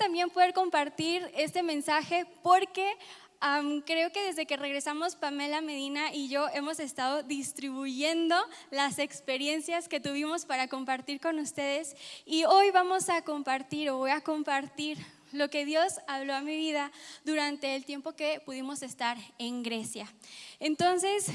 también poder compartir este mensaje porque creo que desde que regresamos Pamela Medina y yo hemos estado distribuyendo las experiencias que tuvimos para compartir con ustedes, y hoy vamos a compartir o voy a compartir lo que Dios habló a mi vida durante el tiempo que pudimos estar en Grecia. Entonces,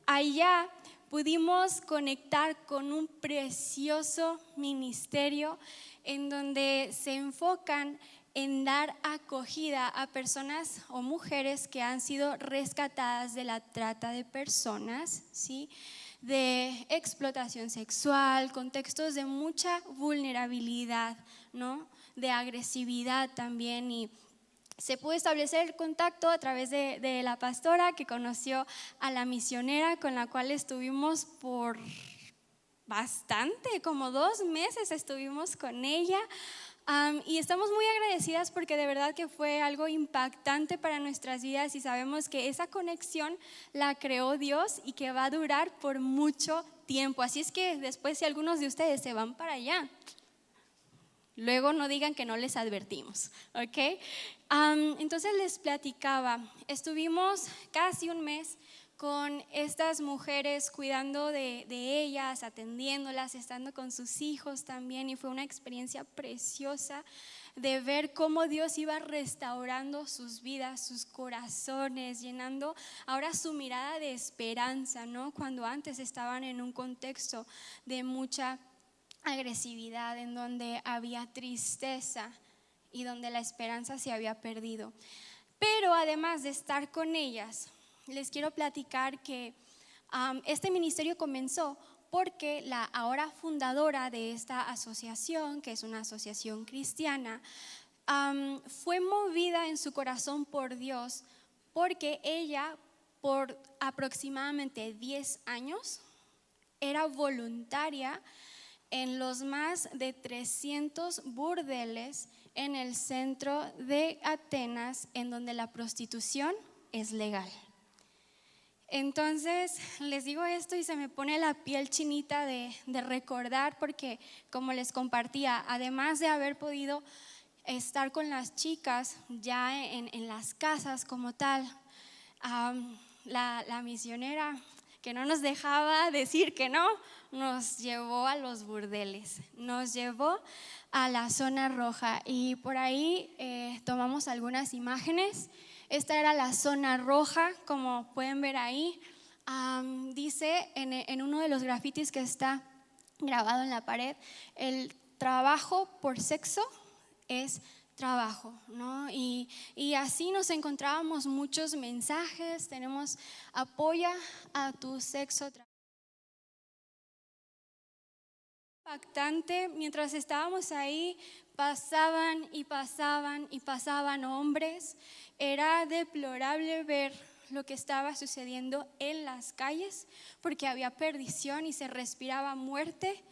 allá pudimos conectar con un precioso ministerio en donde se enfocan en dar acogida a personas o mujeres que han sido rescatadas de la trata de personas, ¿sí? De explotación sexual, contextos de mucha vulnerabilidad, ¿no? De agresividad también, y se pudo establecer el contacto a través de la pastora que conoció a la misionera con la cual estuvimos por bastante, como 2 meses estuvimos con ella. Y estamos muy agradecidas porque de verdad que fue algo impactante para nuestras vidas, y sabemos que esa conexión la creó Dios y que va a durar por mucho tiempo. Así es que después, si algunos de ustedes se van para allá, luego no digan que no les advertimos, ¿ok? Entonces les platicaba, estuvimos casi un mes con estas mujeres, cuidando de ellas, atendiéndolas, estando con sus hijos también, y fue una experiencia preciosa de ver cómo Dios iba restaurando sus vidas, sus corazones, llenando ahora su mirada de esperanza, ¿no? Cuando antes estaban en un contexto de mucha agresividad, en donde había tristeza y donde la esperanza se había perdido. Pero además de estar con ellas, les quiero platicar que este ministerio comenzó porque la ahora fundadora de esta asociación, que es una asociación cristiana, fue movida en su corazón por Dios, porque ella por aproximadamente 10 años era voluntaria en los más de 300 burdeles en el centro de Atenas, en donde la prostitución es legal. Entonces les digo esto y se me pone la piel chinita de recordar, porque como les compartía, además de haber podido estar con las chicas ya en las casas como tal, la misionera, que no nos dejaba decir que no, nos llevó a los burdeles, nos llevó a la zona roja, y por ahí tomamos algunas imágenes. Esta era la zona roja, como pueden ver ahí. Dice en uno de los grafitis que está grabado en la pared: el trabajo por sexo es trabajo, ¿no? Y así nos encontrábamos muchos mensajes. Tenemos: apoya a tu sexo. Impactante, mientras estábamos ahí pasaban y pasaban y pasaban hombres. Era deplorable ver lo que estaba sucediendo en las calles, porque había perdición y se respiraba muerte.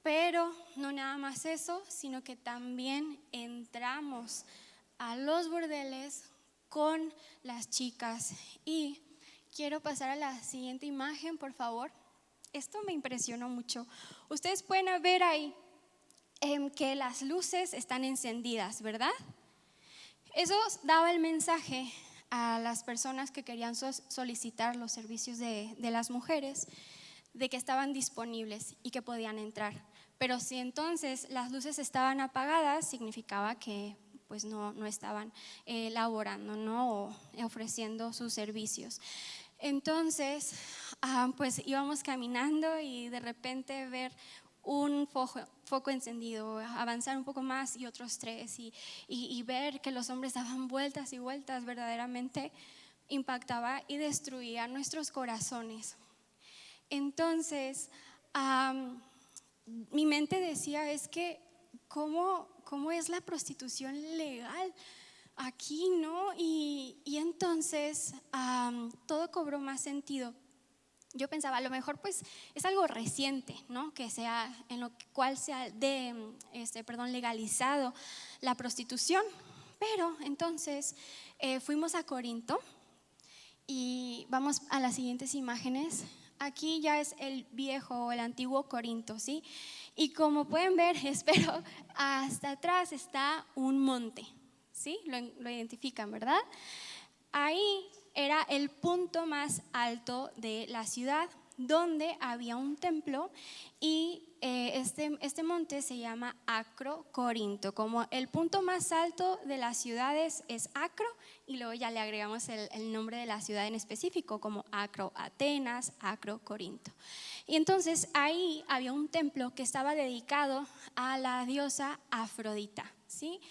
Pero no nada más eso, sino que también entramos a los burdeles con las chicas. Y quiero pasar a la siguiente imagen, por favor. Esto me impresionó mucho. Ustedes pueden ver ahí que las luces están encendidas, ¿verdad? Eso daba el mensaje a las personas que querían solicitar los servicios de las mujeres, de que estaban disponibles y que podían entrar. Pero si entonces las luces estaban apagadas, significaba que pues no estaban laborando, ¿no? O ofreciendo sus servicios. Entonces pues íbamos caminando y de repente ver un foco encendido, avanzar un poco más y otros 3, y ver que los hombres daban vueltas y vueltas, verdaderamente impactaba y destruía nuestros corazones. Entonces mi mente decía: es que ¿cómo es la prostitución legal aquí, no? Y entonces todo cobró más sentido. Yo pensaba, a lo mejor pues es algo reciente, ¿no? Que sea en lo cual sea legalizado la prostitución. Pero entonces fuimos a Corinto, y vamos a las siguientes imágenes. Aquí ya es el viejo o el antiguo Corinto, ¿sí? Y como pueden ver, espero, hasta atrás está un monte, ¿sí? Lo identifican, ¿verdad? Ahí era el punto más alto de la ciudad, donde había un templo y este monte se llama Acro Corinto. Como el punto más alto de las ciudades es Acro, y luego ya le agregamos el nombre de la ciudad en específico, como Acro Atenas, Acro Corinto. Y entonces ahí había un templo que estaba dedicado a la diosa Afrodita, ¿sí?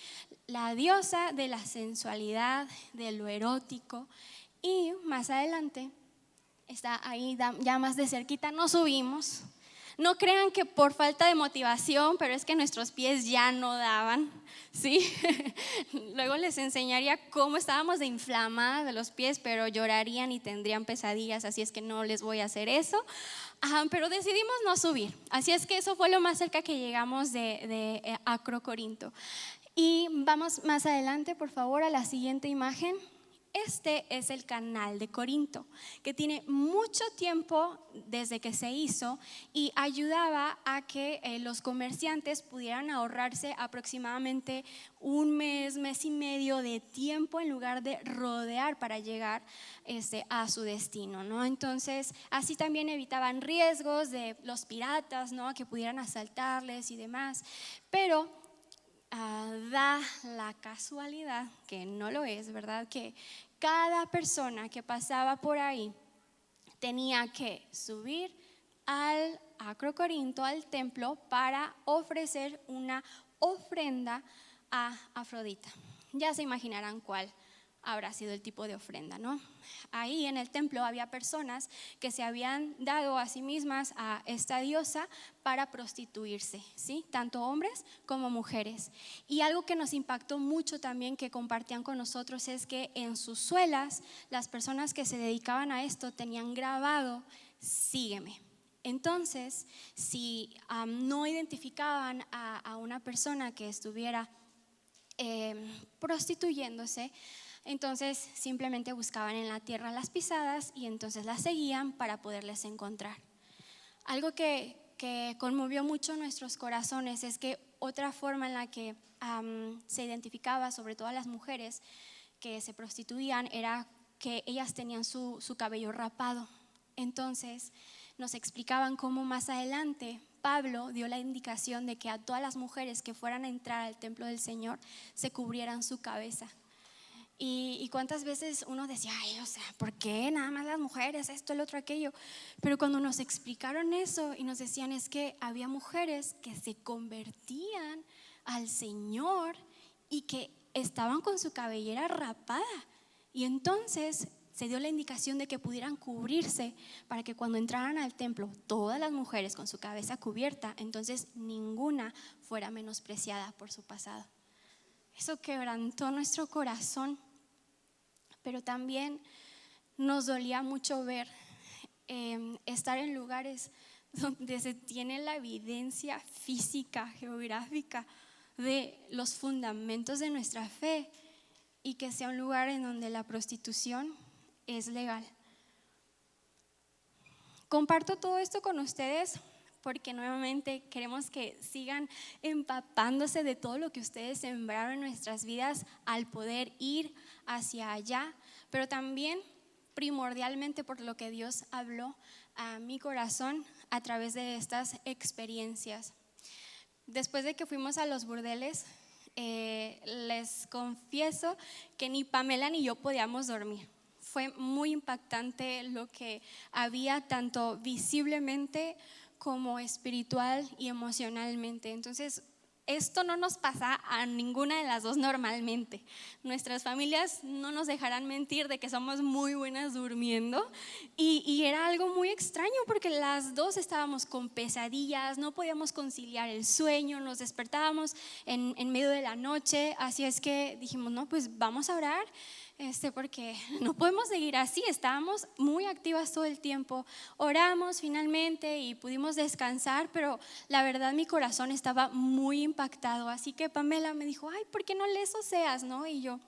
La diosa de la sensualidad, de lo erótico. Y más adelante está ahí ya más de cerquita, nos subimos. No crean que por falta de motivación, pero es que nuestros pies ya no daban, ¿sí? Luego les enseñaría cómo estábamos de inflamadas de los pies, pero llorarían y tendrían pesadillas, así es que no les voy a hacer eso. Pero decidimos no subir, así es que eso fue lo más cerca que llegamos de Acro Corinto. Y vamos más adelante, por favor, a la siguiente imagen. Este es el canal de Corinto, que tiene mucho tiempo desde que se hizo y ayudaba a que los comerciantes pudieran ahorrarse aproximadamente un mes, mes y medio de tiempo en lugar de rodear para llegar a su destino, ¿no? Entonces, así también evitaban riesgos de los piratas, ¿no? Que pudieran asaltarles y demás. Pero da la casualidad, que no lo es, ¿verdad? Que cada persona que pasaba por ahí tenía que subir al Acro Corinto, al templo, para ofrecer una ofrenda a Afrodita. Ya se imaginarán cuál habrá sido el tipo de ofrenda, ¿no? Ahí en el templo había personas que se habían dado a sí mismas a esta diosa para prostituirse, ¿sí? Tanto hombres como mujeres. Y algo que nos impactó mucho también, que compartían con nosotros, es que en sus suelas las personas que se dedicaban a esto tenían grabado: sígueme. Entonces, si no identificaban a una persona que estuviera prostituyéndose, entonces simplemente buscaban en la tierra las pisadas y entonces las seguían para poderles encontrar. Algo que conmovió mucho nuestros corazones es que otra forma en la que se identificaba, sobre todo a las mujeres que se prostituían, era que ellas tenían su cabello rapado. Entonces nos explicaban cómo más adelante Pablo dio la indicación de que a todas las mujeres que fueran a entrar al templo del Señor se cubrieran su cabeza. Y cuántas veces uno decía: ay, o sea, ¿por qué nada más las mujeres, esto, el otro, aquello? Pero cuando nos explicaron eso y nos decían, es que había mujeres que se convertían al Señor y que estaban con su cabellera rapada, y entonces se dio la indicación de que pudieran cubrirse para que cuando entraran al templo todas las mujeres con su cabeza cubierta, entonces ninguna fuera menospreciada por su pasado. Eso quebrantó nuestro corazón. Pero también nos dolía mucho ver estar en lugares donde se tiene la evidencia física, geográfica de los fundamentos de nuestra fe, y que sea un lugar en donde la prostitución es legal. Comparto todo esto con ustedes porque nuevamente queremos que sigan empapándose de todo lo que ustedes sembraron en nuestras vidas al poder ir hacia allá, pero también primordialmente por lo que Dios habló a mi corazón a través de estas experiencias. Después de que fuimos a los burdeles, les confieso que ni Pamela ni yo podíamos dormir. Fue muy impactante lo que había, tanto visiblemente como espiritual y emocionalmente. Entonces, esto no nos pasa a ninguna de las dos normalmente. Nuestras familias no nos dejarán mentir de que somos muy buenas durmiendo, y era algo muy extraño porque las dos estábamos con pesadillas, no podíamos conciliar el sueño, nos despertábamos en medio de la noche. Así es que dijimos, no, pues vamos a orar, porque no podemos seguir así. Estábamos muy activas todo el tiempo. Oramos finalmente y pudimos descansar, pero la verdad mi corazón estaba muy impactado. Así que Pamela me dijo, ay, ¿por qué no lees Oseas, no? Y yo,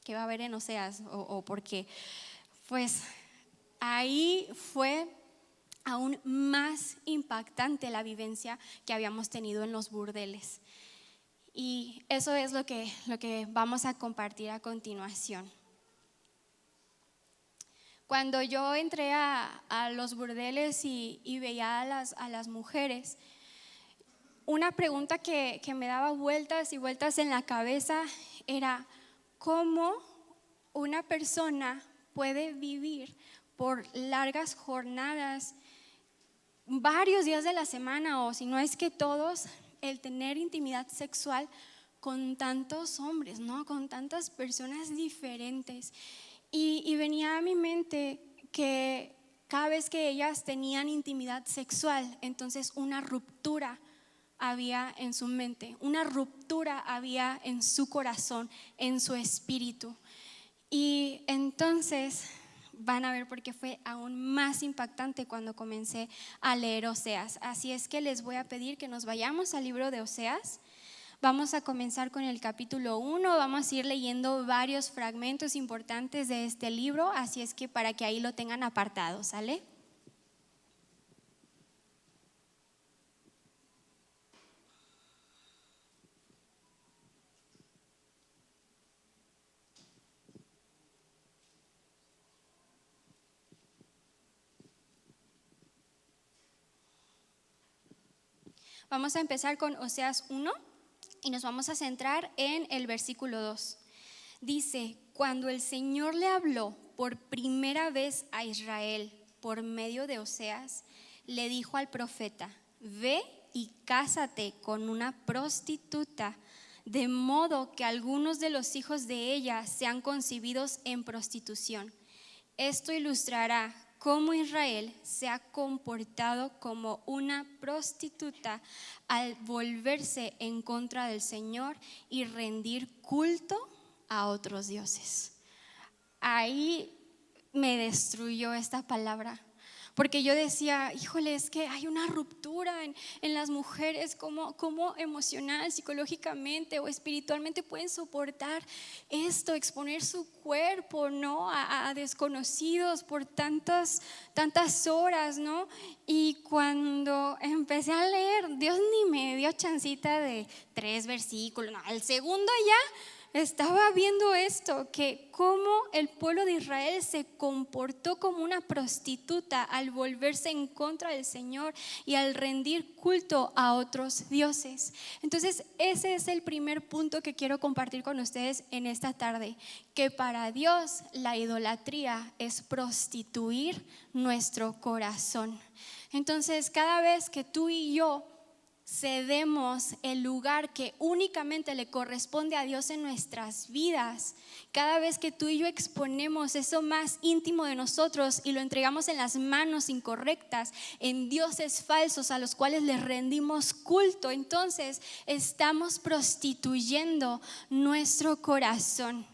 ¿qué va a haber en Oseas? ¿O por qué? Pues ahí fue aún más impactante la vivencia que habíamos tenido en los burdeles. Y eso es lo que vamos a compartir a continuación. Cuando yo entré a los burdeles y veía a las mujeres, una pregunta que me daba vueltas y vueltas en la cabeza era: ¿cómo una persona puede vivir por largas jornadas, varios días de la semana, o si no es que todos, el tener intimidad sexual con tantos hombres, ¿no? Con tantas personas diferentes? Y venía a mi mente que cada vez que ellas tenían intimidad sexual, entonces una ruptura había en su mente, una ruptura había en su corazón, en su espíritu. Y entonces van a ver por qué fue aún más impactante cuando comencé a leer Oseas. Así es que les voy a pedir que nos vayamos al libro de Oseas. Vamos a comenzar con el capítulo 1, vamos a ir leyendo varios fragmentos importantes de este libro, así es que para que ahí lo tengan apartado, ¿sale? Vamos a empezar con Oseas 1 y nos vamos a centrar en el versículo 2. Dice: cuando el Señor le habló por primera vez a Israel por medio de Oseas, le dijo al profeta: ve y cásate con una prostituta, de modo que algunos de los hijos de ella sean concebidos en prostitución. Esto ilustrará cómo Israel se ha comportado como una prostituta al volverse en contra del Señor y rendir culto a otros dioses. Ahí me destruyó esta palabra, porque yo decía: híjole, es que hay una ruptura en las mujeres, cómo emocional, psicológicamente o espiritualmente pueden soportar esto, exponer su cuerpo, ¿no? a desconocidos por tantas horas, ¿no? Y cuando empecé a leer, Dios ni me dio chancita de 3 versículos, no, al segundo ya estaba viendo esto, que cómo el pueblo de Israel se comportó como una prostituta al volverse en contra del Señor y al rendir culto a otros dioses. Entonces ese es el primer punto que quiero compartir con ustedes en esta tarde, que para Dios la idolatría es prostituir nuestro corazón. Entonces cada vez que tú y yo cedemos el lugar que únicamente le corresponde a Dios en nuestras vidas, cada vez que tú y yo exponemos eso más íntimo de nosotros y lo entregamos en las manos incorrectas, en dioses falsos a los cuales les rendimos culto, entonces estamos prostituyendo nuestro corazón.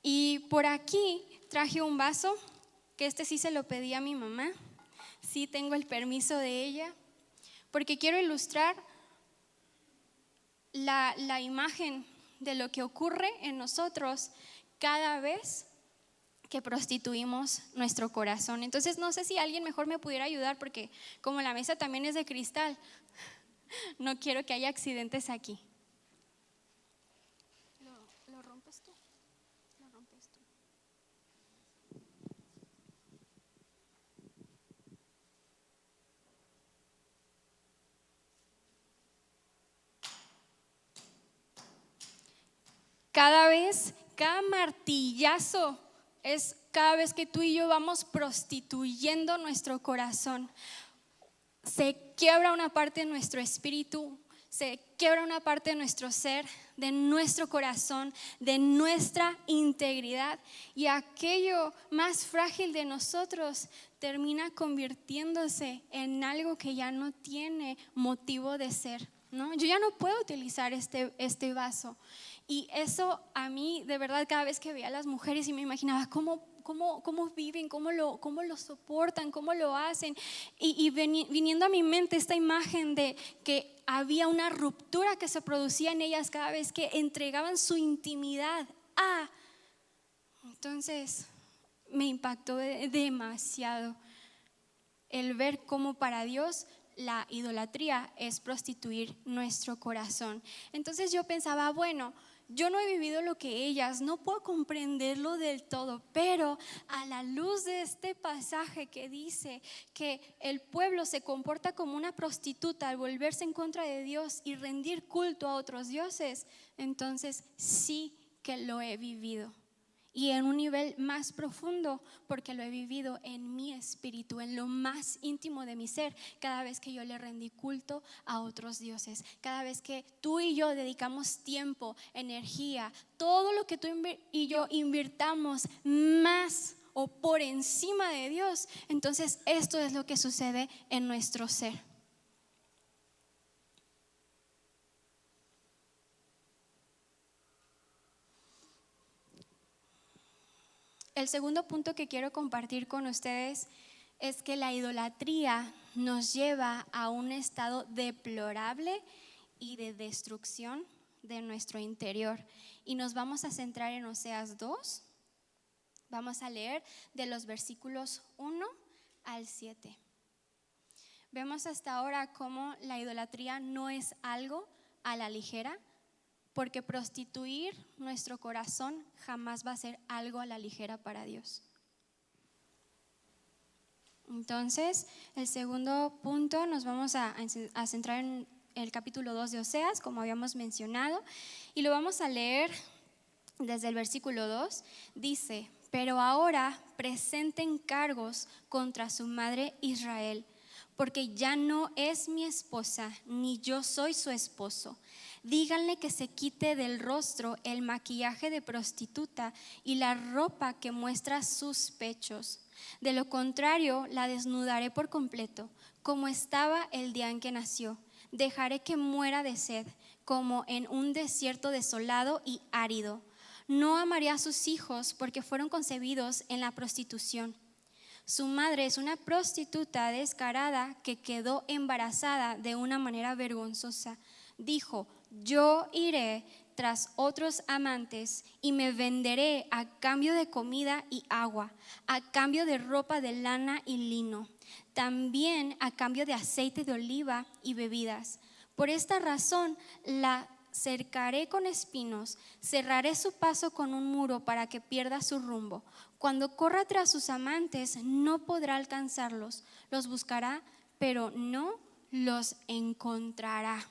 Y por aquí traje un vaso, que este sí se lo pedí a mi mamá, sí tengo el permiso de ella, porque quiero ilustrar la imagen de lo que ocurre en nosotros cada vez que prostituimos nuestro corazón. Entonces no sé si alguien mejor me pudiera ayudar, porque como la mesa también es de cristal, no quiero que haya accidentes aquí. ¿Lo rompes tú? ¿Lo rompes tú? Cada martillazo es cada vez que tú y yo vamos prostituyendo nuestro corazón. Se quiebra una parte de nuestro espíritu, se quiebra una parte de nuestro ser, de nuestro corazón, de nuestra integridad, y aquello más frágil de nosotros termina convirtiéndose en algo que ya no tiene motivo de ser, ¿no? Yo ya no puedo utilizar este vaso. Y eso a mí, de verdad, cada vez que veía a las mujeres y me imaginaba cómo viven, cómo lo soportan, cómo lo hacen. Y viniendo a mi mente esta imagen de que había una ruptura que se producía en ellas cada vez que entregaban su intimidad entonces me impactó demasiado. el ver cómo para Dios la idolatría es prostituir nuestro corazón. Entonces yo pensaba, bueno, yo no he vivido lo que ellas, no puedo comprenderlo del todo, pero a la luz de este pasaje que dice que el pueblo se comporta como una prostituta al volverse en contra de Dios y rendir culto a otros dioses, entonces sí que lo he vivido. Y en un nivel más profundo, porque lo he vivido en mi espíritu, en lo más íntimo de mi ser, cada vez que yo le rendí culto a otros dioses, cada vez que tú y yo dedicamos tiempo, energía, todo lo que tú y yo invirtamos más o por encima de Dios, entonces esto es lo que sucede en nuestro ser. El segundo punto que quiero compartir con ustedes es que la idolatría nos lleva a un estado deplorable y de destrucción de nuestro interior. Y nos vamos a centrar en Oseas 2. Vamos a leer de los versículos 1 al 7. Vemos hasta ahora cómo la idolatría no es algo a la ligera, porque prostituir nuestro corazón jamás va a ser algo a la ligera para Dios. Entonces, el segundo punto nos vamos a centrar en el capítulo 2 de Oseas, como habíamos mencionado, y lo vamos a leer desde el versículo 2. Dice: pero ahora presenten cargos contra su madre Israel, porque ya no es mi esposa, ni yo soy su esposo. Díganle que se quite del rostro el maquillaje de prostituta y la ropa que muestra sus pechos. De lo contrario, la desnudaré por completo, como estaba el día en que nació. Dejaré que muera de sed, como en un desierto desolado y árido. No amaré a sus hijos porque fueron concebidos en la prostitución. Su madre es una prostituta descarada que quedó embarazada de una manera vergonzosa. Dijo: yo iré tras otros amantes y me venderé a cambio de comida y agua, a cambio de ropa de lana y lino, también a cambio de aceite de oliva y bebidas. Por esta razón la cercaré con espinos, cerraré su paso con un muro para que pierda su rumbo. Cuando corra tras sus amantes no podrá alcanzarlos, los buscará, pero no los encontrará.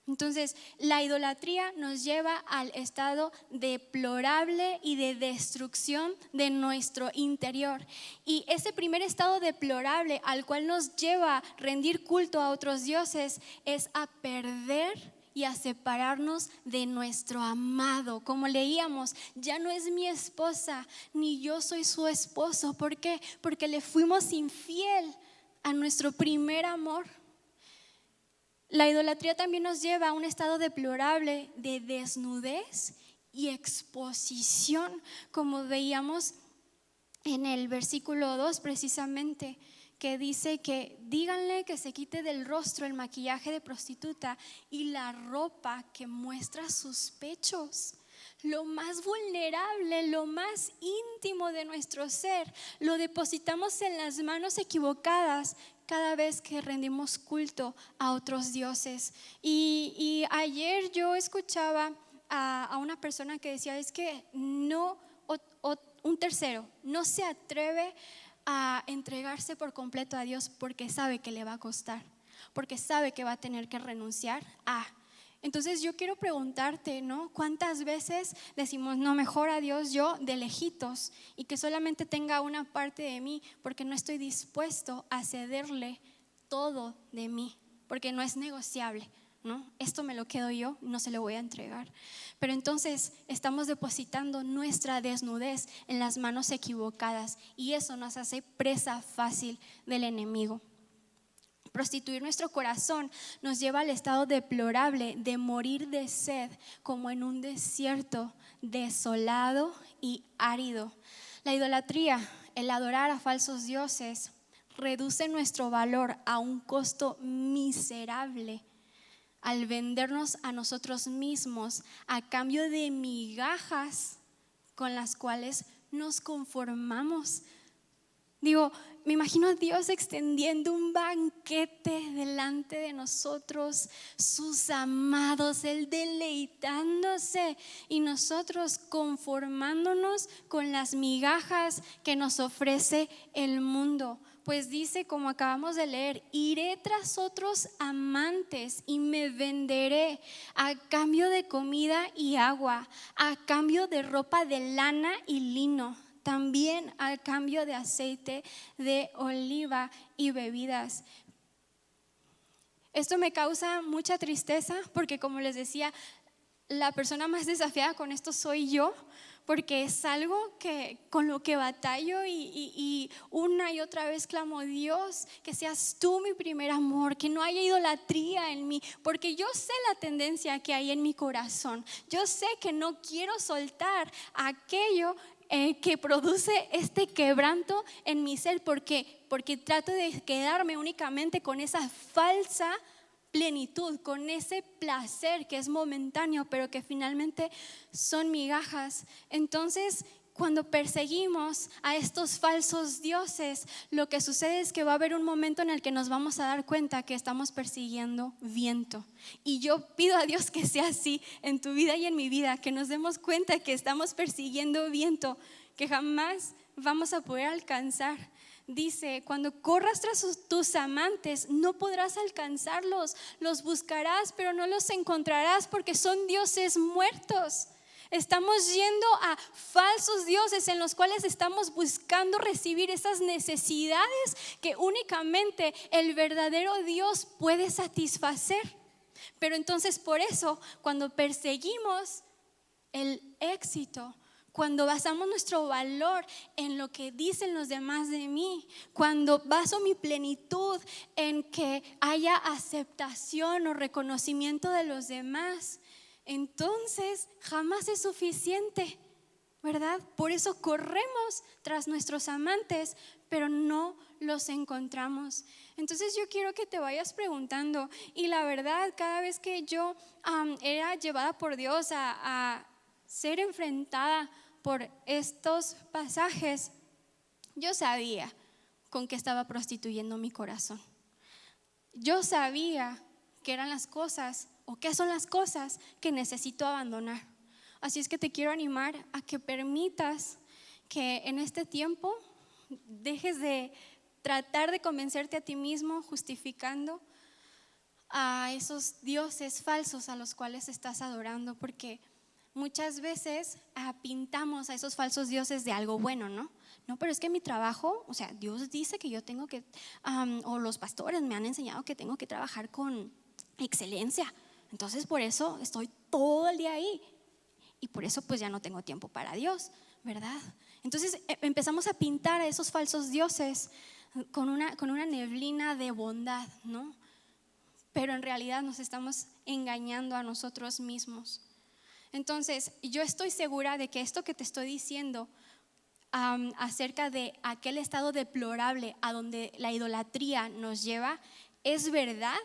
Entonces, la idolatría nos lleva al estado deplorable y de destrucción de nuestro interior. Y ese primer estado deplorable al cual nos lleva a rendir culto a otros dioses es a perder y a separarnos de nuestro amado. Como leíamos, ya no es mi esposa, ni yo soy su esposo. ¿Por qué? Porque le fuimos infiel a nuestro primer amor. La idolatría también nos lleva a un estado deplorable de desnudez y exposición, como veíamos en el versículo 2 precisamente, que dice que díganle que se quite del rostro el maquillaje de prostituta y la ropa que muestra sus pechos. Lo más vulnerable, lo más íntimo de nuestro ser, lo depositamos en las manos equivocadas cada vez que rendimos culto a otros dioses. Y ayer yo escuchaba a una persona que decía, es que no, un tercero no se atreve a entregarse por completo a Dios porque sabe que le va a costar, porque sabe que va a tener que renunciar a. Entonces yo quiero preguntarte, ¿no? ¿Cuántas veces decimos, no, mejor a Dios yo de lejitos y que solamente tenga una parte de mí porque no estoy dispuesto a cederle todo de mí, porque no es negociable, ¿no? Esto me lo quedo yo, no se lo voy a entregar. Pero entonces estamos depositando nuestra desnudez en las manos equivocadas y eso nos hace presa fácil del enemigo. Prostituir nuestro corazón nos lleva al estado deplorable de morir de sed, como en un desierto desolado y árido. La idolatría, el adorar a falsos dioses, reduce nuestro valor a un costo miserable al vendernos a nosotros mismos a cambio de migajas con las cuales nos conformamos. Digo, me imagino a Dios extendiendo un banquete delante de nosotros, sus amados, Él deleitándose y nosotros conformándonos con las migajas que nos ofrece el mundo. Pues dice, como acabamos de leer, iré tras otros amantes y me venderé a cambio de comida y agua, a cambio de ropa de lana y lino, también al cambio de aceite de oliva y bebidas. Esto me causa mucha tristeza porque, como les decía, la persona más desafiada con esto soy yo, porque es algo con lo que batallo y una y otra vez clamo: Dios, que seas tú mi primer amor, que no haya idolatría en mí, porque yo sé la tendencia que hay en mi corazón. Yo sé que no quiero soltar aquello que produce este quebranto en mi ser, porque trato de quedarme únicamente con esa falsa plenitud, con ese placer que es momentáneo, pero que finalmente son migajas. Entonces, cuando perseguimos a estos falsos dioses, lo que sucede es que va a haber un momento en el que nos vamos a dar cuenta que estamos persiguiendo viento. Y yo pido a Dios que sea así en tu vida y en mi vida, que nos demos cuenta que estamos persiguiendo viento, que jamás vamos a poder alcanzar. Dice: cuando corras tras tus amantes, no podrás alcanzarlos, los buscarás, pero no los encontrarás, porque son dioses muertos. Estamos yendo a falsos dioses en los cuales estamos buscando recibir esas necesidades que únicamente el verdadero Dios puede satisfacer. Pero entonces, por eso, cuando perseguimos el éxito, cuando basamos nuestro valor en lo que dicen los demás de mí, cuando baso mi plenitud en que haya aceptación o reconocimiento de los demás, entonces jamás es suficiente, ¿verdad? Por eso corremos tras nuestros amantes, pero no los encontramos. Entonces yo quiero que te vayas preguntando, y la verdad, cada vez que yo era llevada por Dios a ser enfrentada por estos pasajes, yo sabía con qué estaba prostituyendo mi corazón. Yo sabía que eran las cosas, o qué son las cosas que necesito abandonar. Así es que te quiero animar a que permitas que en este tiempo dejes de tratar de convencerte a ti mismo justificando a esos dioses falsos a los cuales estás adorando, porque muchas veces pintamos a esos falsos dioses de algo bueno, ¿no? No, pero es que mi trabajo, o sea, Dios dice que yo tengo que, o los pastores me han enseñado que tengo que trabajar con excelencia. Entonces por eso estoy todo el día ahí. Y por eso pues ya no tengo tiempo para Dios, ¿verdad? Entonces empezamos a pintar a esos falsos dioses con una neblina de bondad, ¿no? Pero en realidad nos estamos engañando a nosotros mismos. Entonces, yo estoy segura de que esto que te estoy diciendo acerca de aquel estado deplorable a donde la idolatría nos lleva es verdad,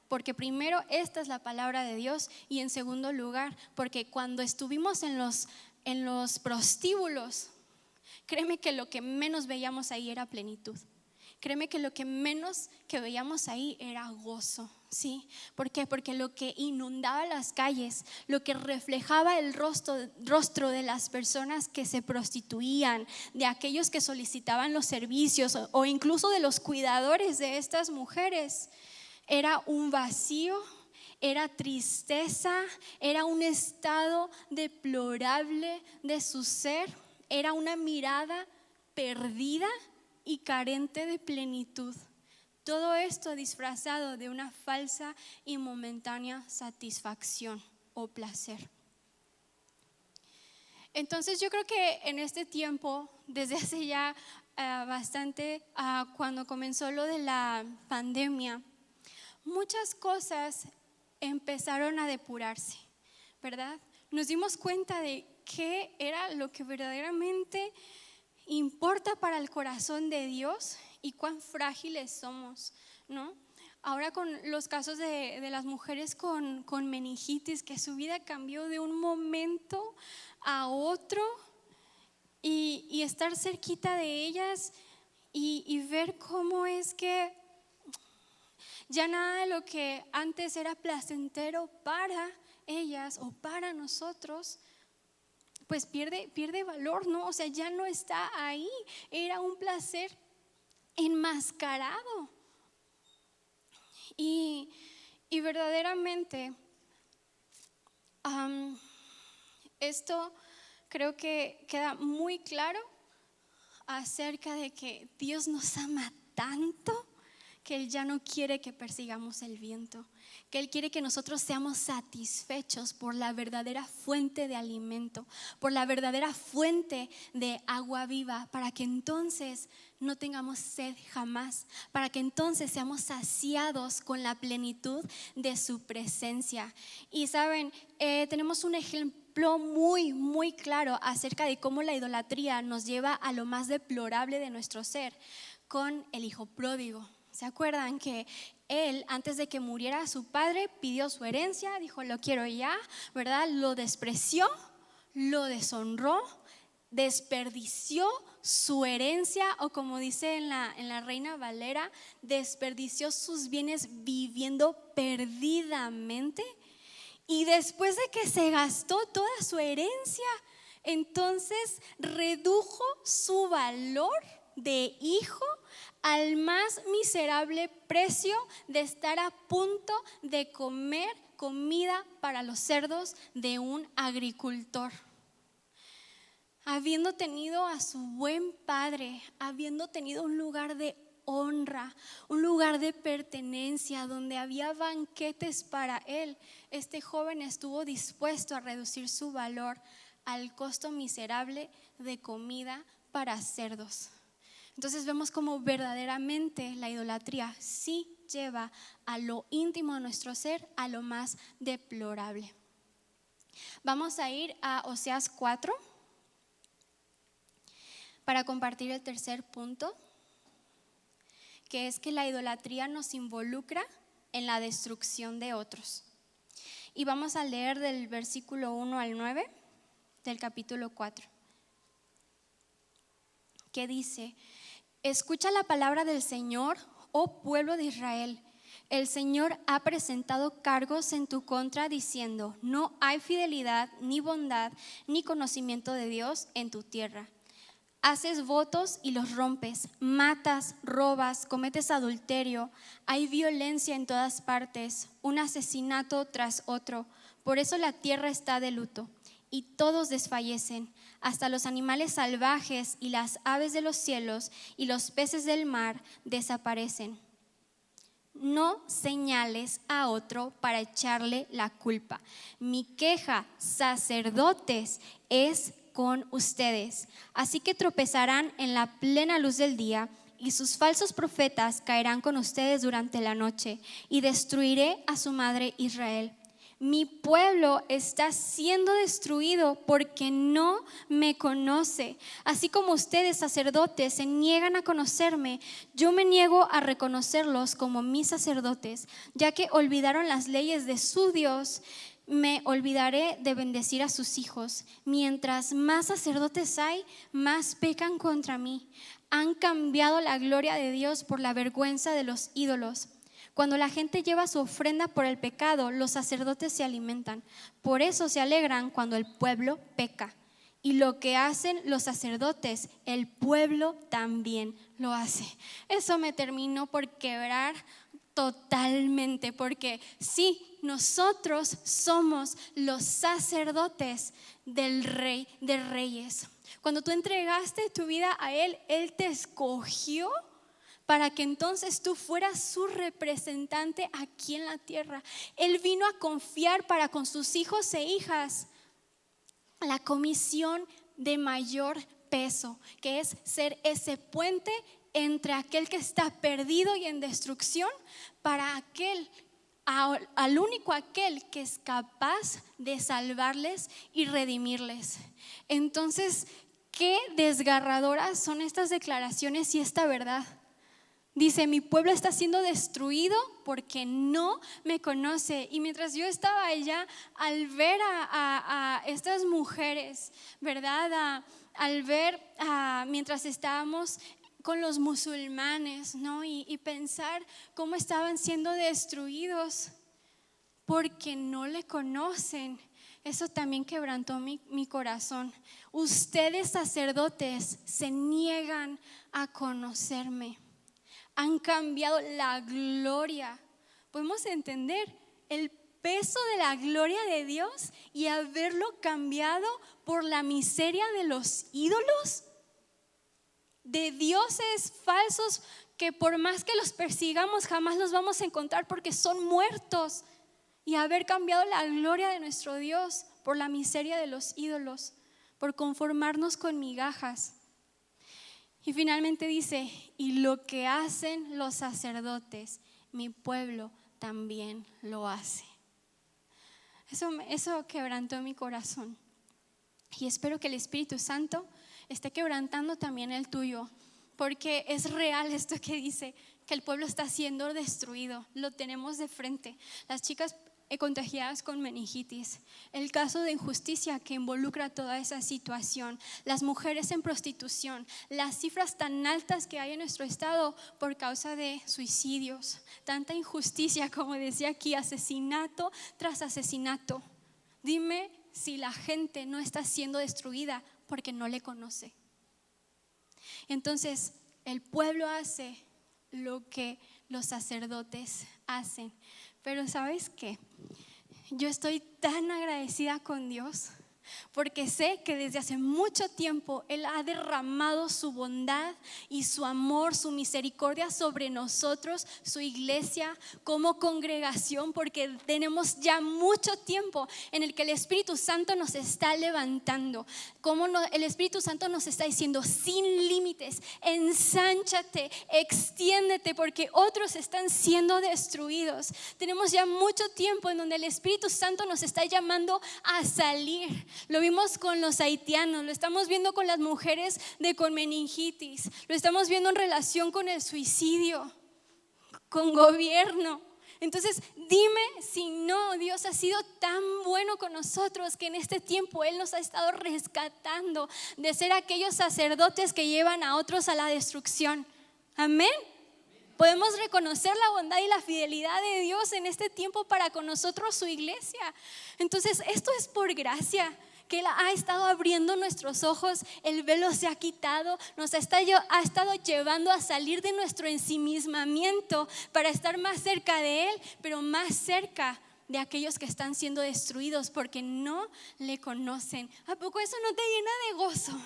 porque primero esta es la palabra de Dios, y en segundo lugar porque cuando estuvimos en los prostíbulos, créeme que lo que menos veíamos ahí era plenitud. Créeme que lo que menos que veíamos ahí era gozo, ¿sí? ¿Por qué? Porque lo que inundaba las calles, lo que reflejaba el rostro de las personas que se prostituían, de aquellos que solicitaban los servicios o incluso de los cuidadores de estas mujeres, era un vacío, era tristeza, era un estado deplorable de su ser, era una mirada perdida y carente de plenitud. Todo esto disfrazado de una falsa y momentánea satisfacción o placer. Entonces yo creo que en este tiempo, desde hace ya bastante, cuando comenzó lo de la pandemia, muchas cosas empezaron a depurarse, ¿verdad? Nos dimos cuenta de qué era lo que verdaderamente importa para el corazón de Dios y cuán frágiles somos, ¿no? Ahora con los casos de las mujeres con meningitis, que su vida cambió de un momento a otro, y estar cerquita de ellas y ver cómo es que ya nada de lo que antes era placentero para ellas o para nosotros, pues pierde valor, ¿no? O sea, ya no está ahí, era un placer enmascarado. Y verdaderamente esto creo que queda muy claro acerca de que Dios nos ama tanto que Él ya no quiere que persigamos el viento, que Él quiere que nosotros seamos satisfechos por la verdadera fuente de alimento, por la verdadera fuente de agua viva, para que entonces no tengamos sed jamás, para que entonces seamos saciados con la plenitud de su presencia. Y saben, tenemos un ejemplo muy, muy claro acerca de cómo la idolatría nos lleva a lo más deplorable de nuestro ser, con el hijo pródigo. ¿Se acuerdan que él, antes de que muriera su padre, pidió su herencia, dijo lo quiero ya, ¿verdad? Lo despreció, lo deshonró, desperdició su herencia, o como dice en la Reina Valera, desperdició sus bienes viviendo perdidamente. Y después de que se gastó toda su herencia, entonces redujo su valor de hijo al más miserable precio de estar a punto de comer comida para los cerdos de un agricultor. Habiendo tenido a su buen padre, habiendo tenido un lugar de honra, un lugar de pertenencia donde había banquetes para él, este joven estuvo dispuesto a reducir su valor al costo miserable de comida para cerdos. Entonces vemos cómo verdaderamente la idolatría sí lleva a lo íntimo de nuestro ser, a lo más deplorable. Vamos a ir a Oseas 4 para compartir el tercer punto, que es que la idolatría nos involucra en la destrucción de otros. Y vamos a leer del versículo 1 al 9 del capítulo 4, que dice: escucha la palabra del Señor, oh pueblo de Israel. El Señor ha presentado cargos en tu contra diciendo: no hay fidelidad, ni bondad, ni conocimiento de Dios en tu tierra. Haces votos y los rompes, matas, robas, cometes adulterio, hay violencia en todas partes, un asesinato tras otro. Por eso la tierra está de luto y todos desfallecen, hasta los animales salvajes y las aves de los cielos y los peces del mar desaparecen. No señales a otro para echarle la culpa. Mi queja, sacerdotes, es con ustedes. Así que tropezarán en la plena luz del día y sus falsos profetas caerán con ustedes durante la noche, y destruiré a su madre Israel. Mi pueblo está siendo destruido porque no me conoce. Así como ustedes, sacerdotes, se niegan a conocerme, yo me niego a reconocerlos como mis sacerdotes, ya que olvidaron las leyes de su Dios. Me olvidaré de bendecir a sus hijos. Mientras más sacerdotes hay, más pecan contra mí. Han cambiado la gloria de Dios por la vergüenza de los ídolos. Cuando la gente lleva su ofrenda por el pecado, los sacerdotes se alimentan. Por eso se alegran cuando el pueblo peca. Y lo que hacen los sacerdotes, el pueblo también lo hace. Eso me terminó por quebrar totalmente, porque sí, nosotros somos los sacerdotes del Rey de Reyes. Cuando tú entregaste tu vida a Él, Él te escogió para que entonces tú fueras su representante aquí en la tierra. Él vino a confiar para con sus hijos e hijas la comisión de mayor peso, que es ser ese puente entre aquel que está perdido y en destrucción, para al único aquel que es capaz de salvarles y redimirles. Entonces, qué desgarradoras son estas declaraciones y esta verdad. Dice: mi pueblo está siendo destruido porque no me conoce. Y mientras yo estaba allá, al ver a estas mujeres, ¿verdad? Al ver mientras estábamos con los musulmanes, ¿no? Y pensar cómo estaban siendo destruidos porque no le conocen. Eso también quebrantó mi corazón. Ustedes, sacerdotes, se niegan a conocerme. Han cambiado la gloria. Podemos entender el peso de la gloria de Dios y haberlo cambiado por la miseria de los ídolos, de dioses falsos que por más que los persigamos jamás los vamos a encontrar porque son muertos, y haber cambiado la gloria de nuestro Dios por la miseria de los ídolos, por conformarnos con migajas. Y finalmente dice, y lo que hacen los sacerdotes, mi pueblo también lo hace. Eso quebrantó mi corazón. Y espero que el Espíritu Santo esté quebrantando también el tuyo, porque es real esto que dice, que el pueblo está siendo destruido. Lo tenemos de frente. Las chicas contagiadas con meningitis, el caso de injusticia que involucra toda esa situación, las mujeres en prostitución, las cifras tan altas que hay en nuestro estado por causa de suicidios, tanta injusticia, como decía aquí, asesinato tras asesinato. Dime si la gente no está siendo destruida porque no le conoce. Entonces el pueblo hace lo que los sacerdotes hacen. Pero ¿sabes qué? Yo estoy tan agradecida con Dios porque sé que desde hace mucho tiempo Él ha derramado su bondad y su amor, su misericordia sobre nosotros, su iglesia como congregación, porque tenemos ya mucho tiempo en el que el Espíritu Santo nos está levantando, como el Espíritu Santo nos está diciendo sin límites, ensánchate, extiéndete, porque otros están siendo destruidos. Tenemos ya mucho tiempo en donde el Espíritu Santo nos está llamando a salir. Lo vimos con los haitianos, lo estamos viendo con las mujeres con meningitis, lo estamos viendo en relación con el suicidio, con gobierno. Entonces dime si no, Dios ha sido tan bueno con nosotros que en este tiempo Él nos ha estado rescatando de ser aquellos sacerdotes que llevan a otros a la destrucción. Amén. Podemos reconocer la bondad y la fidelidad de Dios en este tiempo para con nosotros, su iglesia. Entonces esto es por gracia, que Él ha estado abriendo nuestros ojos, el velo se ha quitado, ha estado llevando a salir de nuestro ensimismamiento para estar más cerca de Él, pero más cerca de aquellos que están siendo destruidos porque no le conocen. ¿A poco eso no te llena de gozo?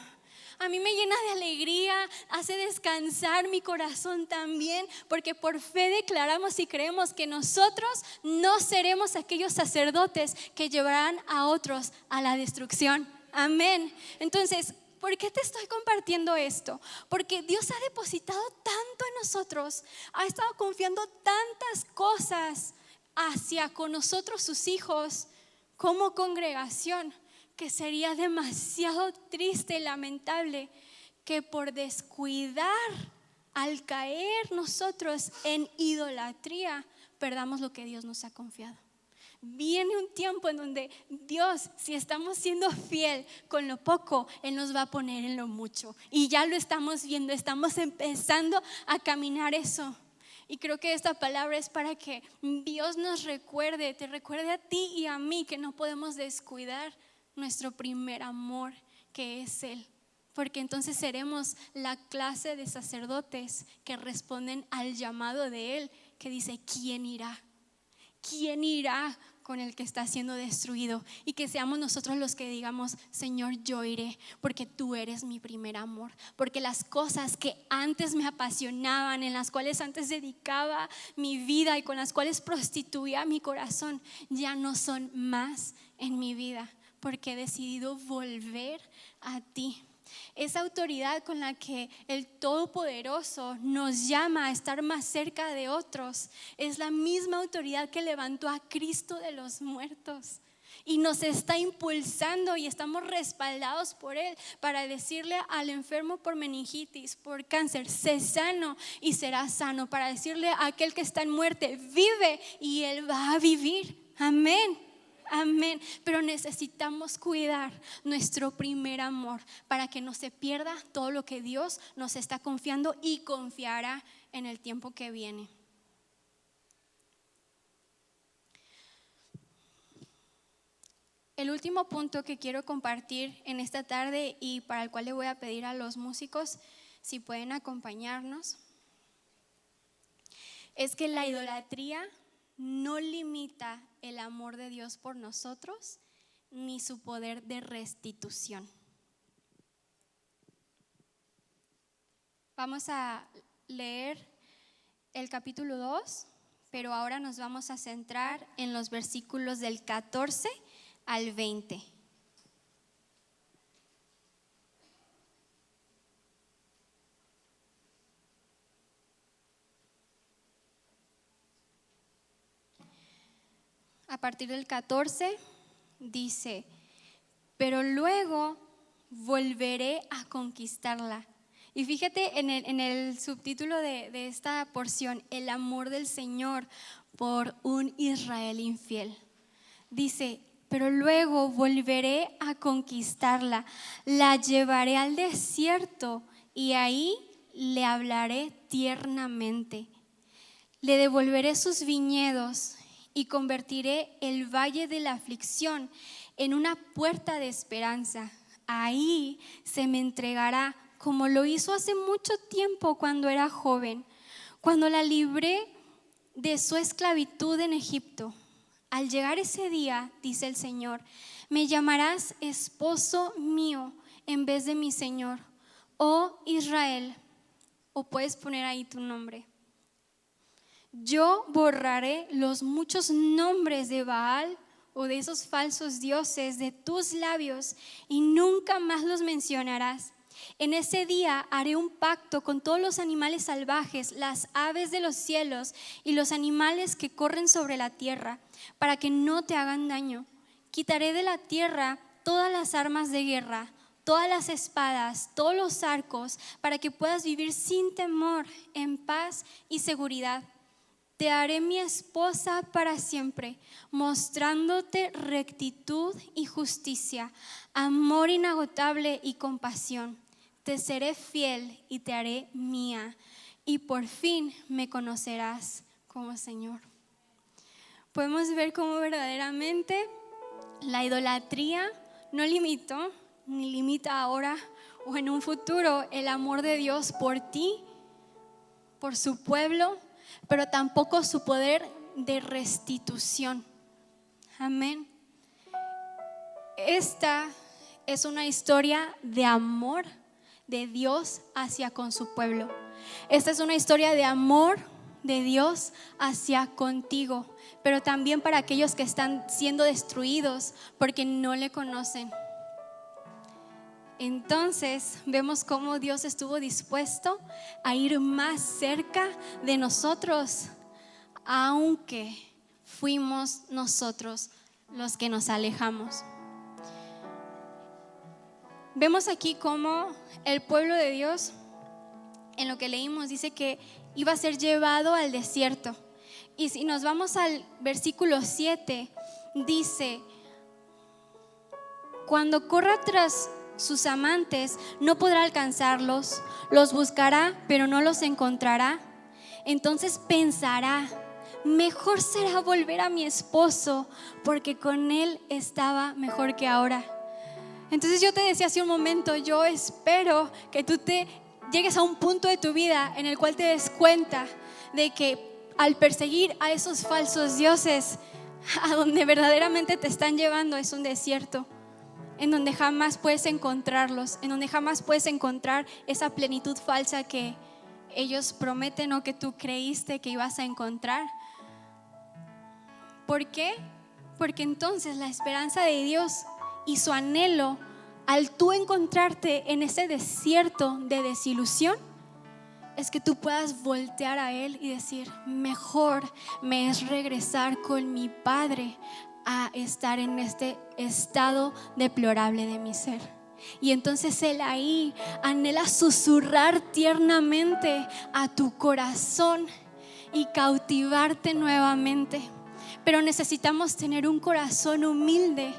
A mí me llena de alegría, hace descansar mi corazón también, porque por fe declaramos y creemos que nosotros no seremos aquellos sacerdotes que llevarán a otros a la destrucción. Amén. Entonces, ¿por qué te estoy compartiendo esto? Porque Dios ha depositado tanto en nosotros, ha estado confiando tantas cosas hacia con nosotros, sus hijos, como congregación, que sería demasiado triste y lamentable que por descuidar, al caer nosotros en idolatría, perdamos lo que Dios nos ha confiado. Viene un tiempo en donde Dios, si estamos siendo fiel con lo poco, Él nos va a poner en lo mucho. Y ya lo estamos viendo, estamos empezando a caminar eso. Y creo que esta palabra es para que Dios nos recuerde, te recuerde a ti y a mí que no podemos descuidar nuestro primer amor, que es Él, porque entonces seremos la clase de sacerdotes que responden al llamado de Él, que dice: ¿quién irá? ¿Quién irá con el que está siendo destruido? Y que seamos nosotros los que digamos: Señor, yo iré, porque tú eres mi primer amor, porque las cosas que antes me apasionaban, en las cuales antes dedicaba mi vida y con las cuales prostituía mi corazón, ya no son más en mi vida, porque he decidido volver a ti. Esa autoridad con la que el Todopoderoso nos llama a estar más cerca de otros es la misma autoridad que levantó a Cristo de los muertos y nos está impulsando, y estamos respaldados por Él para decirle al enfermo por meningitis, por cáncer: sé sano y será sano. Para decirle a aquel que está en muerte: vive, y él va a vivir. Amén. Amén. Pero necesitamos cuidar nuestro primer amor para que no se pierda todo lo que Dios nos está confiando y confiará en el tiempo que viene. El último punto que quiero compartir en esta tarde y para el cual le voy a pedir a los músicos si pueden acompañarnos, es que la idolatría no limita el amor de Dios por nosotros ni su poder de restitución. Vamos a leer el capítulo 2, pero ahora nos vamos a centrar en los versículos del 14 al 20. A partir del 14 dice: pero luego volveré a conquistarla. Y fíjate en el subtítulo de esta porción: el amor del Señor por un Israel infiel. Dice: pero luego volveré a conquistarla, la llevaré al desierto y ahí le hablaré tiernamente. Le devolveré sus viñedos y convertiré el valle de la aflicción en una puerta de esperanza. Ahí se me entregará como lo hizo hace mucho tiempo cuando era joven, cuando la libré de su esclavitud en Egipto. Al llegar ese día, dice el Señor, me llamarás esposo mío en vez de mi Señor, oh Israel, o puedes poner ahí tu nombre. Yo borraré los muchos nombres de Baal o de esos falsos dioses de tus labios y nunca más los mencionarás. En ese día haré un pacto con todos los animales salvajes, las aves de los cielos y los animales que corren sobre la tierra, para que no te hagan daño. Quitaré de la tierra todas las armas de guerra, todas las espadas, todos los arcos, para que puedas vivir sin temor, en paz y seguridad. Te haré mi esposa para siempre, mostrándote rectitud y justicia, amor inagotable y compasión. Te seré fiel y te haré mía, y por fin me conocerás como Señor. Podemos ver cómo verdaderamente la idolatría no limitó ni limita ahora o en un futuro el amor de Dios por ti, por su pueblo, pero tampoco su poder de restitución. Amén. Esta es una historia de amor de Dios hacia con su pueblo. Esta es una historia de amor de Dios hacia contigo, pero también para aquellos que están siendo destruidos porque no le conocen. Entonces vemos cómo Dios estuvo dispuesto a ir más cerca de nosotros, aunque fuimos nosotros los que nos alejamos. Vemos aquí cómo el pueblo de Dios, en lo que leímos, dice que iba a ser llevado al desierto. Y si nos vamos al versículo 7, dice: cuando corra tras sus amantes, no podrá alcanzarlos, los buscará, pero no los encontrará. Entonces pensará: mejor será volver a mi esposo, porque con él estaba mejor que ahora. Entonces yo te decía hace un momento, yo espero que tú te llegues a un punto de tu vida en el cual te des cuenta de que al perseguir a esos falsos dioses, a donde verdaderamente te están llevando es un desierto, en donde jamás puedes encontrarlos, en donde jamás puedes encontrar esa plenitud falsa que ellos prometen o que tú creíste que ibas a encontrar. ¿Por qué? Porque entonces la esperanza de Dios y su anhelo al tú encontrarte en ese desierto de desilusión es que tú puedas voltear a Él y decir: mejor me es regresar con mi Padre a estar en este estado deplorable de mi ser. Y entonces Él ahí anhela susurrar tiernamente a tu corazón y cautivarte nuevamente. pero necesitamos tener un corazón humilde,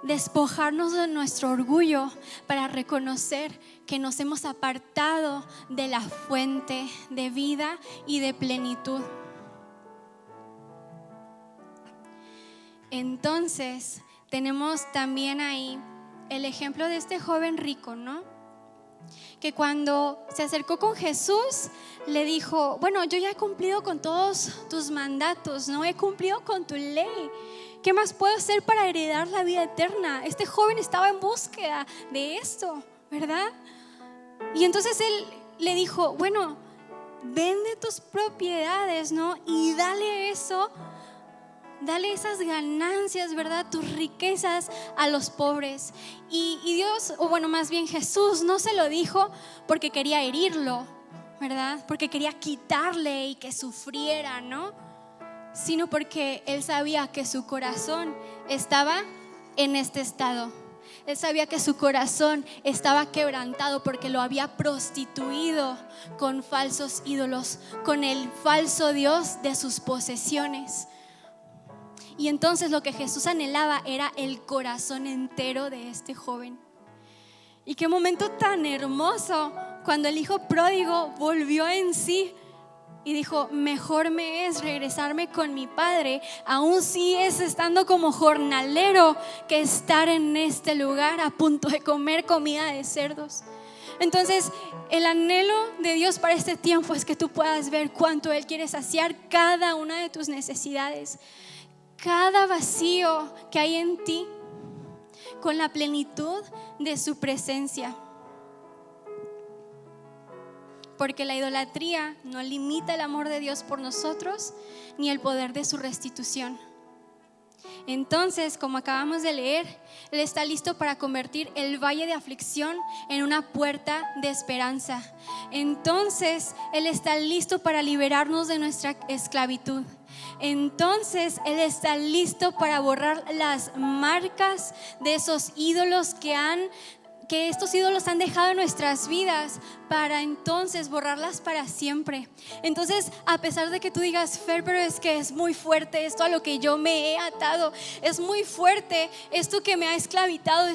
despojarnos de nuestro orgullo para reconocer que nos hemos apartado de la fuente de vida y de plenitud. Entonces, tenemos también ahí el ejemplo de este joven rico, ¿no? Que cuando se acercó con Jesús, le dijo: bueno, yo ya he cumplido con todos tus mandatos, ¿no? He cumplido con tu ley. ¿Qué más puedo hacer para heredar la vida eterna? Este joven estaba en búsqueda de esto, ¿verdad? Y entonces él le dijo: bueno, vende tus propiedades, ¿no? Y dale eso. Dale esas ganancias, ¿verdad? Tus riquezas a los pobres. Y Dios, o bueno, más bien Jesús, no se lo dijo porque quería herirlo, ¿verdad? Porque quería quitarle y que sufriera, ¿no? Sino porque Él sabía que su corazón estaba en este estado. Él sabía que su corazón estaba quebrantado porque lo había prostituido con falsos ídolos, con el falso Dios de sus posesiones. Y entonces lo que Jesús anhelaba era el corazón entero de este joven. Y qué momento tan hermoso cuando el hijo pródigo volvió en sí y dijo: mejor me es regresarme con mi padre, aún si es estando como jornalero, que estar en este lugar a punto de comer comida de cerdos. Entonces, el anhelo de Dios para este tiempo es que tú puedas ver cuánto Él quiere saciar cada una de tus necesidades, cada vacío que hay en ti, con la plenitud de su presencia. Porque la idolatría no limita el amor de Dios por nosotros, ni el poder de su restitución. Entonces, como acabamos de leer, Él está listo para convertir el valle de aflicción en una puerta de esperanza. Entonces, Él está listo para liberarnos de nuestra esclavitud. Entonces, Él está listo para borrar las marcas de esos ídolos que estos ídolos han dejado en nuestras vidas, para entonces borrarlas para siempre. Entonces, a pesar de que tú digas: Fer, pero es que es muy fuerte esto a lo que yo me he atado, es muy fuerte esto que me ha esclavizado,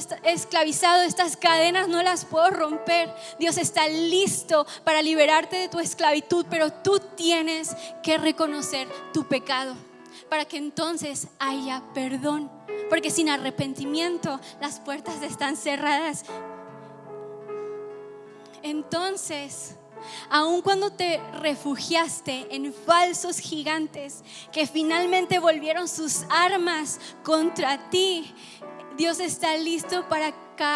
estas cadenas no las puedo romper. Dios está listo para liberarte de tu esclavitud, pero tú tienes que reconocer tu pecado para que entonces haya perdón. Porque sin arrepentimiento las puertas están cerradas. Entonces, aun cuando te refugiaste en falsos gigantes que finalmente volvieron sus armas contra ti, Dios está listo para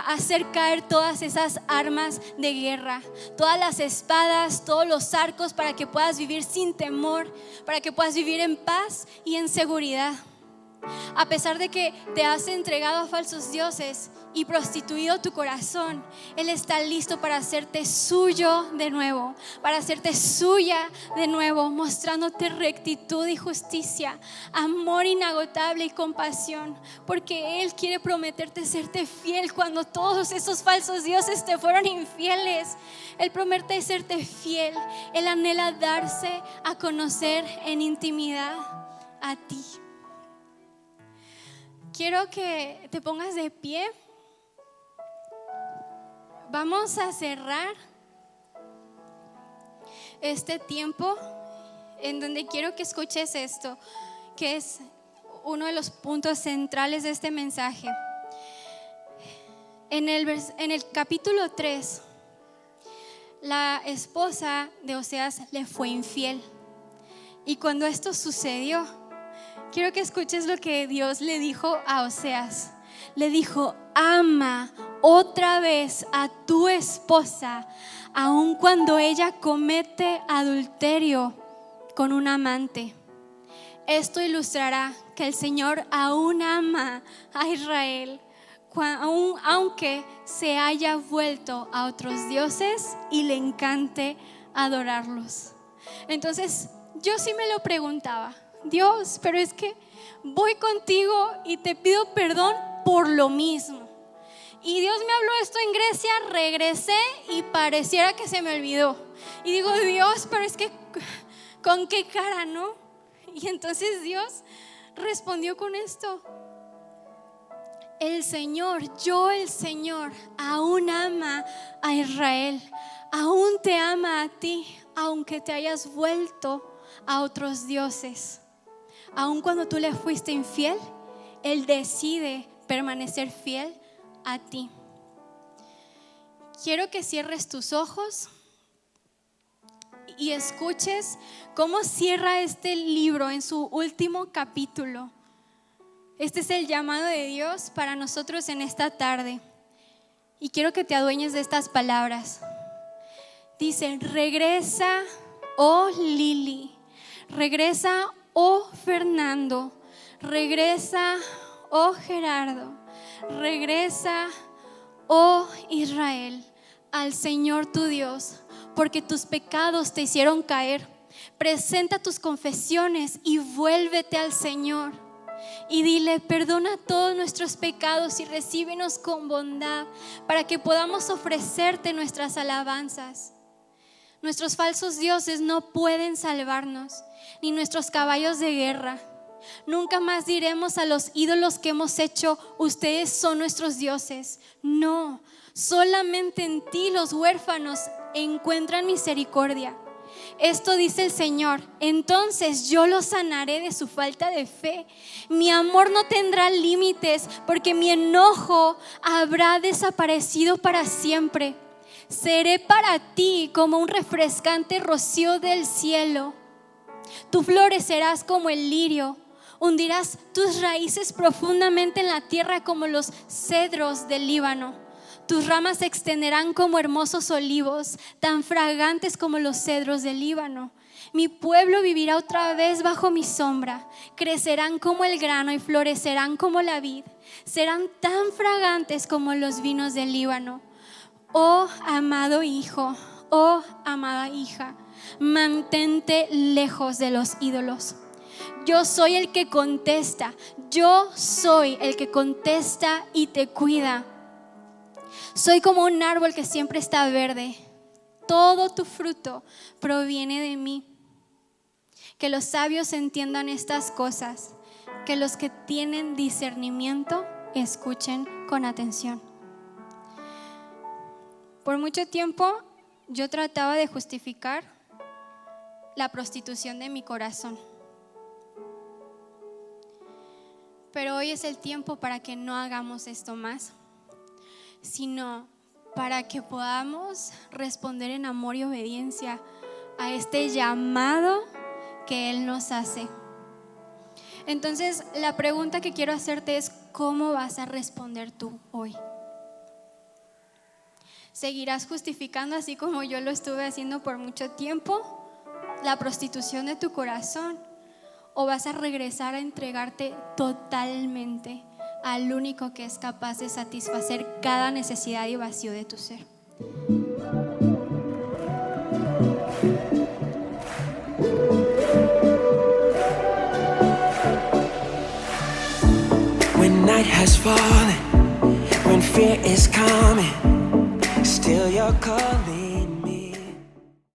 hacer caer todas esas armas de guerra, todas las espadas, todos los arcos, para que puedas vivir sin temor, para que puedas vivir en paz y en seguridad. A pesar de que te has entregado a falsos dioses y prostituido tu corazón, Él está listo para hacerte suyo de nuevo, para hacerte suya de nuevo, mostrándote rectitud y justicia, amor inagotable y compasión, porque Él quiere prometerte serte fiel cuando todos esos falsos dioses te fueron infieles. Él promete serte fiel. Él anhela darse a conocer en intimidad a ti. Quiero que te pongas de pie. Vamos a cerrar este tiempo en donde quiero que escuches esto, que es uno de los puntos centrales de este mensaje. En el capítulo 3, la esposa de Oseas le fue infiel. Y cuando esto sucedió, quiero que escuches lo que Dios le dijo a Oseas. Le dijo: ama otra vez a tu esposa, aun cuando ella comete adulterio con un amante. Esto ilustrará que el Señor aún ama a Israel, aunque se haya vuelto a otros dioses y le encante adorarlos. Entonces, yo sí me lo preguntaba: Dios, pero es que voy contigo y te pido perdón por lo mismo. Y Dios me habló esto en Grecia, regresé y pareciera que se me olvidó. Y digo: Dios, pero es que ¿con qué cara, no? Y entonces Dios respondió con esto: el Señor, yo el Señor, aún ama a Israel, aún te ama a ti, aunque te hayas vuelto a otros dioses. Aun cuando tú le fuiste infiel, Él decide permanecer fiel a ti. Quiero que cierres tus ojos y escuches cómo cierra este libro en su último capítulo. Este es el llamado de Dios para nosotros en esta tarde. Y quiero que te adueñes de estas palabras. Dice: regresa, oh Lili, regresa, oh Fernando, regresa, oh Gerardo, regresa, oh Israel, al Señor tu Dios, porque tus pecados te hicieron caer. Presenta tus confesiones y vuélvete al Señor. Y dile: perdona todos nuestros pecados y recíbenos con bondad, para que podamos ofrecerte nuestras alabanzas. Nuestros falsos dioses no pueden salvarnos, ni nuestros caballos de guerra. Nunca más diremos a los ídolos que hemos hecho: ustedes son nuestros dioses. No, solamente en ti los huérfanos encuentran misericordia. Esto dice el Señor: entonces yo los sanaré de su falta de fe. Mi amor no tendrá límites, porque mi enojo habrá desaparecido para siempre. Seré para ti como un refrescante rocío del cielo. Tú florecerás como el lirio, hundirás tus raíces profundamente en la tierra como los cedros del Líbano. Tus ramas se extenderán como hermosos olivos, tan fragantes como los cedros del Líbano. Mi pueblo vivirá otra vez bajo mi sombra. Crecerán como el grano y florecerán como la vid. Serán tan fragantes como los vinos del Líbano. Oh amado hijo, oh amada hija, mantente lejos de los ídolos. Yo soy el que contesta, yo soy el que contesta y te cuida. Soy como un árbol que siempre está verde. Todo tu fruto proviene de mí. Que los sabios entiendan estas cosas, que los que tienen discernimiento escuchen con atención. Por mucho tiempo yo trataba de justificar la prostitución de mi corazón. Pero hoy es el tiempo para que no hagamos esto más, sino para que podamos responder en amor y obediencia a este llamado que Él nos hace. Entonces, la pregunta que quiero hacerte es: ¿cómo vas a responder tú hoy? ¿Seguirás justificando, así como yo lo estuve haciendo por mucho tiempo, la prostitución de tu corazón? ¿O vas a regresar a entregarte totalmente al único que es capaz de satisfacer cada necesidad y vacío de tu ser? When night has fallen, when fear is coming, still you're calling.